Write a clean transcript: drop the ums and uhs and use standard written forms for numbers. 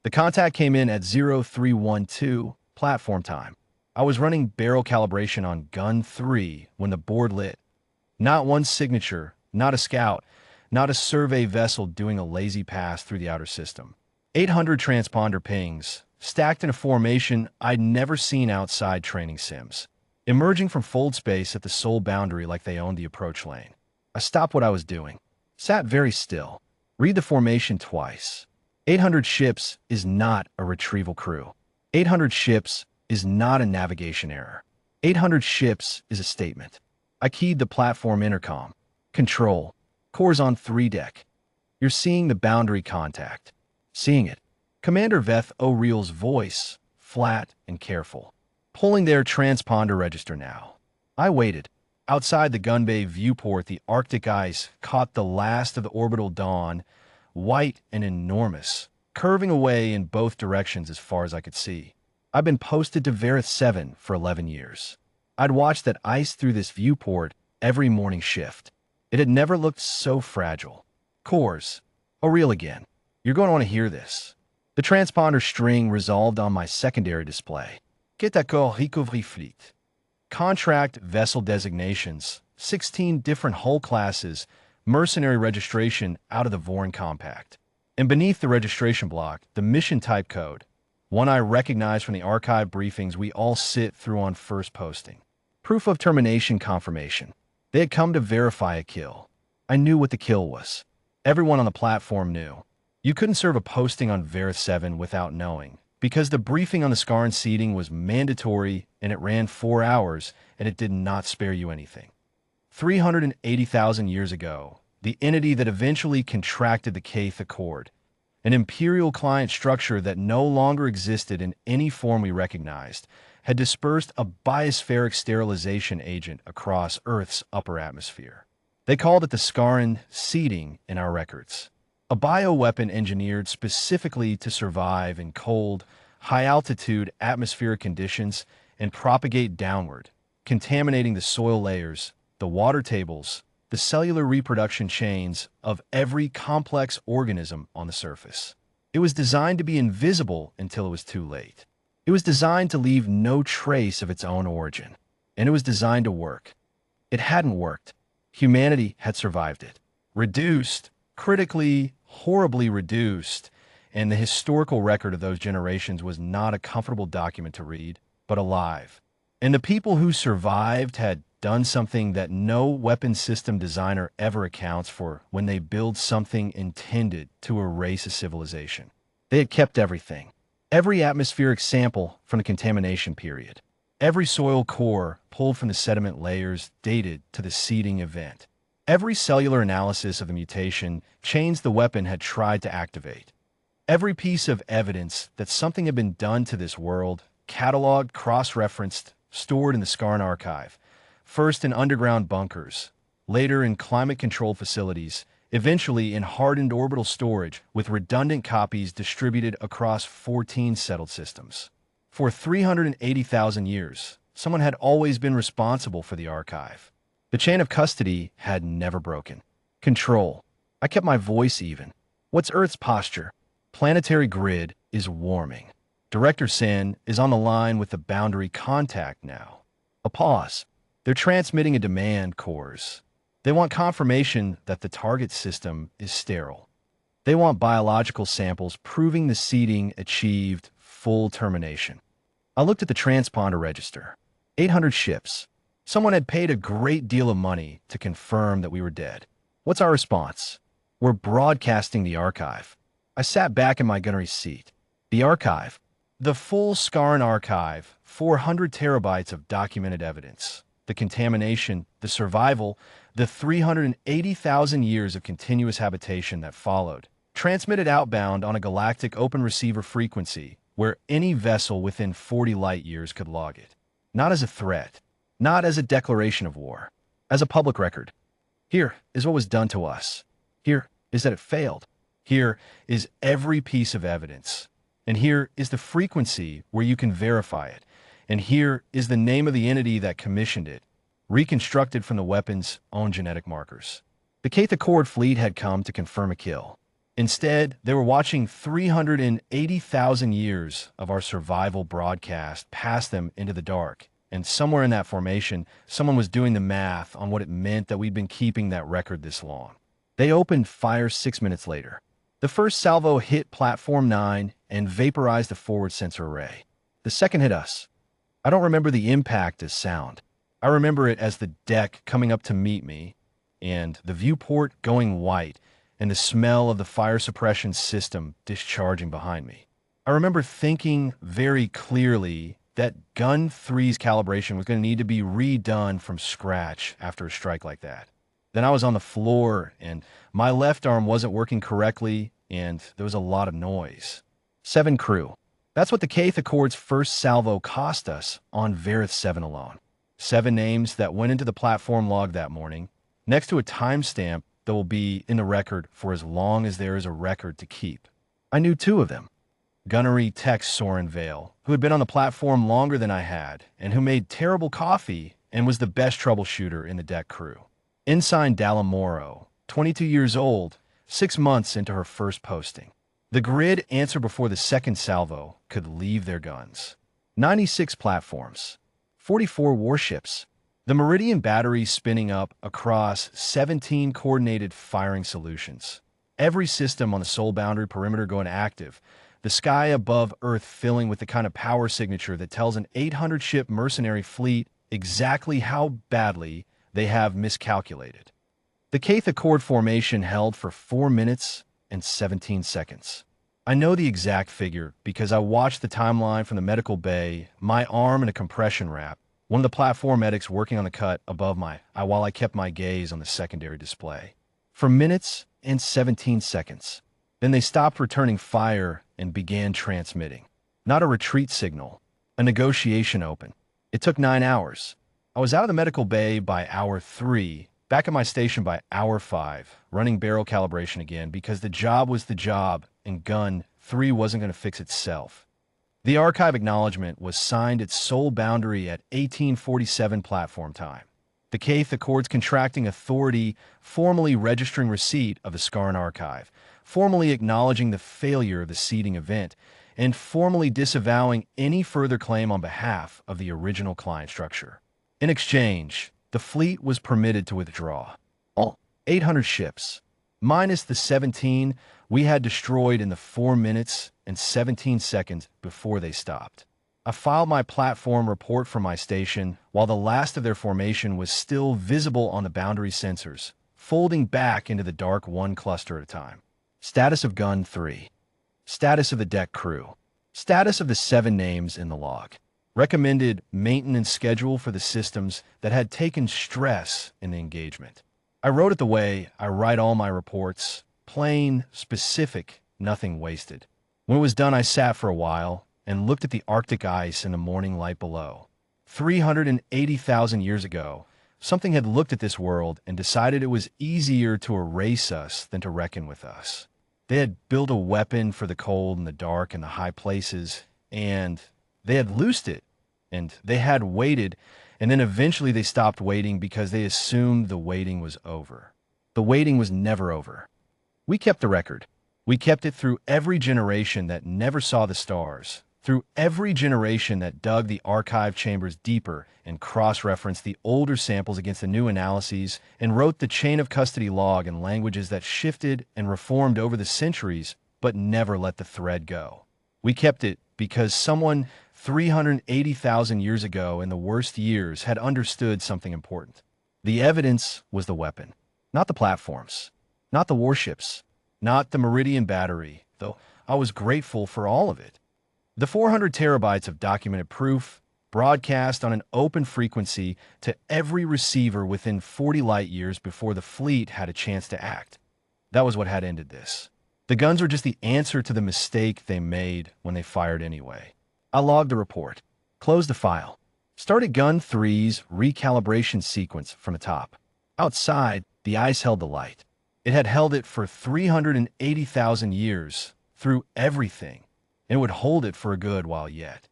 The contact came in at 0312 platform time. I was running barrel calibration on gun 3 when the board lit. Not one signature, not a scout, not a survey vessel doing a lazy pass through the outer system. 800 transponder pings, stacked in a formation I'd never seen outside training sims, emerging from fold space at the sole boundary like they owned the approach lane. I stopped what I was doing, sat very still, read the formation twice. 800 ships is not a retrieval crew. 800 ships is not a navigation error. 800 ships is a statement. I keyed the platform intercom. Control. Core's on 3 deck. You're seeing the boundary contact. Seeing it. Commander Veth O'Reil's voice, flat and careful. Pulling their transponder register now. I waited. Outside the gun bay viewport, the Arctic ice caught the last of the orbital dawn, white and enormous, curving away in both directions as far as I could see. I've been posted to Varith 7 for 11 years. I'd watched that ice through this viewport every morning shift. It had never looked so fragile. Cores. O'Reil again. You're going to want to hear this. The transponder string resolved on my secondary display. Qu'est d'accord recovery fleet. Contract vessel designations, 16 different hull classes, mercenary registration out of the Vorin compact. And beneath the registration block, the mission type code, one I recognize from the archive briefings we all sit through on first posting. Proof of termination confirmation. They had come to verify a kill. I knew what the kill was. Everyone on the platform knew. You couldn't serve a posting on Varith 7 without knowing, because the briefing on the Scarran seeding was mandatory and it ran 4 hours and it did not spare you anything. 380,000 years ago, the entity that eventually contracted the Caith Accord, an imperial client structure that no longer existed in any form we recognized, had dispersed a biospheric sterilization agent across Earth's upper atmosphere. They called it the Scarran seeding in our records. A bioweapon engineered specifically to survive in cold, high-altitude atmospheric conditions and propagate downward, contaminating the soil layers, the water tables, the cellular reproduction chains of every complex organism on the surface. It was designed to be invisible until it was too late. It was designed to leave no trace of its own origin, and it was designed to work. It hadn't worked. Humanity had survived it. Reduced, critically, horribly reduced, and the historical record of those generations was not a comfortable document to read, but alive. And the people who survived had done something that no weapon system designer ever accounts for when they build something intended to erase a civilization. They had kept everything. Every atmospheric sample from the contamination period. Every soil core pulled from the sediment layers dated to the seeding event. Every cellular analysis of the mutation chains the weapon had tried to activate. Every piece of evidence that something had been done to this world, cataloged, cross-referenced, stored in the Scarran archive, first in underground bunkers, later in climate-controlled facilities, eventually in hardened orbital storage with redundant copies distributed across 14 settled systems. For 380,000 years, someone had always been responsible for the archive. The chain of custody had never broken. Control. I kept my voice even. What's Earth's posture? Planetary grid is warming. Director Sin is on the line with the boundary contact now. A pause. They're transmitting a demand, Cores. They want confirmation that the target system is sterile. They want biological samples proving the seeding achieved full termination. I looked at the transponder register. 800 ships. Someone had paid a great deal of money to confirm that we were dead. What's our response? We're broadcasting the archive. I sat back in my gunnery seat. The archive. The full Scarran archive, 400 terabytes of documented evidence. The contamination, the survival, the 380,000 years of continuous habitation that followed, transmitted outbound on a galactic open receiver frequency where any vessel within 40 light years could log it. Not as a threat, not as a declaration of war, as a public record. Here is what was done to us. Here is that it failed. Here is every piece of evidence. And here is the frequency where you can verify it. And here is the name of the entity that commissioned it, reconstructed from the weapon's own genetic markers. The Caith Accord fleet had come to confirm a kill. Instead, they were watching 380,000 years of our survival broadcast pass them into the dark. And somewhere in that formation, someone was doing the math on what it meant that we'd been keeping that record this long. They opened fire 6 minutes later. The first salvo hit Platform 9 and vaporized the forward sensor array. The second hit us. I don't remember the impact as sound. I remember it as the deck coming up to meet me, and the viewport going white, and the smell of the fire suppression system discharging behind me. I remember thinking very clearly that Gun 3's calibration was going to need to be redone from scratch after a strike like that. Then I was on the floor, and my left arm wasn't working correctly, and there was a lot of noise. 7 crew. That's what the Kth Accord's first salvo cost us on Varith 7 alone. 7 names that went into the platform log that morning, next to a timestamp that will be in the record for as long as there is a record to keep. I knew 2 of them. Gunnery Tech Soren Vale, who had been on the platform longer than I had, and who made terrible coffee and was the best troubleshooter in the deck crew. Ensign Dallamoro, 22 years old, 6 months into her first posting. The grid answer before the second salvo could leave their guns. 96 platforms, 44 warships, the Meridian battery spinning up across 17 coordinated firing solutions. Every system on the Soul Boundary perimeter going active, the sky above Earth filling with the kind of power signature that tells an 800-ship mercenary fleet exactly how badly they have miscalculated. The Kth Accord formation held for 4 minutes and 17 seconds. I know the exact figure because I watched the timeline from the medical bay, my arm in a compression wrap, one of the platform medics working on the cut above while I kept my gaze on the secondary display. For minutes and 17 seconds. Then they stopped returning fire and began transmitting. Not a retreat signal, a negotiation open. It took 9 hours. I was out of the medical bay by hour 3, back at my station by hour 5, running barrel calibration again because the job was the job and Gun 3 wasn't going to fix itself. The archive acknowledgement was signed at Soul Boundary at 1847 platform time. The Kth Accord's contracting authority formally registering receipt of the Scarn archive, formally acknowledging the failure of the seeding event, and formally disavowing any further claim on behalf of the original client structure. In exchange, the fleet was permitted to withdraw. All 800 ships, minus the 17 we had destroyed in the 4 minutes and 17 seconds before they stopped. I filed my platform report from my station while the last of their formation was still visible on the boundary sensors, folding back into the dark one cluster at a time. Status of Gun 3. Status of the deck crew. Status of the 7 names in the log. Recommended maintenance schedule for the systems that had taken stress in the engagement. I wrote it the way I write all my reports, plain, specific, nothing wasted. When it was done, I sat for a while and looked at the Arctic ice in the morning light below. 380,000 years ago, something had looked at this world and decided it was easier to erase us than to reckon with us. They had built a weapon for the cold and the dark and the high places, and they had loosed it, and they had waited, and then eventually they stopped waiting because they assumed the waiting was over. The waiting was never over. We kept the record. We kept it through every generation that never saw the stars, through every generation that dug the archive chambers deeper and cross-referenced the older samples against the new analyses and wrote the chain of custody log in languages that shifted and reformed over the centuries but never let the thread go. We kept it because someone 380,000 years ago in the worst years had understood something important. The evidence was the weapon, not the platforms, not the warships, not the Meridian battery, though I was grateful for all of it. The 400 terabytes of documented proof broadcast on an open frequency to every receiver within 40 light years before the fleet had a chance to act. That was what had ended this. The guns were just the answer to the mistake they made when they fired anyway. I logged the report, closed the file, started Gun 3's recalibration sequence from the top. Outside, the ice held the light. It had held it for 380,000 years, through everything, and it would hold it for a good while yet.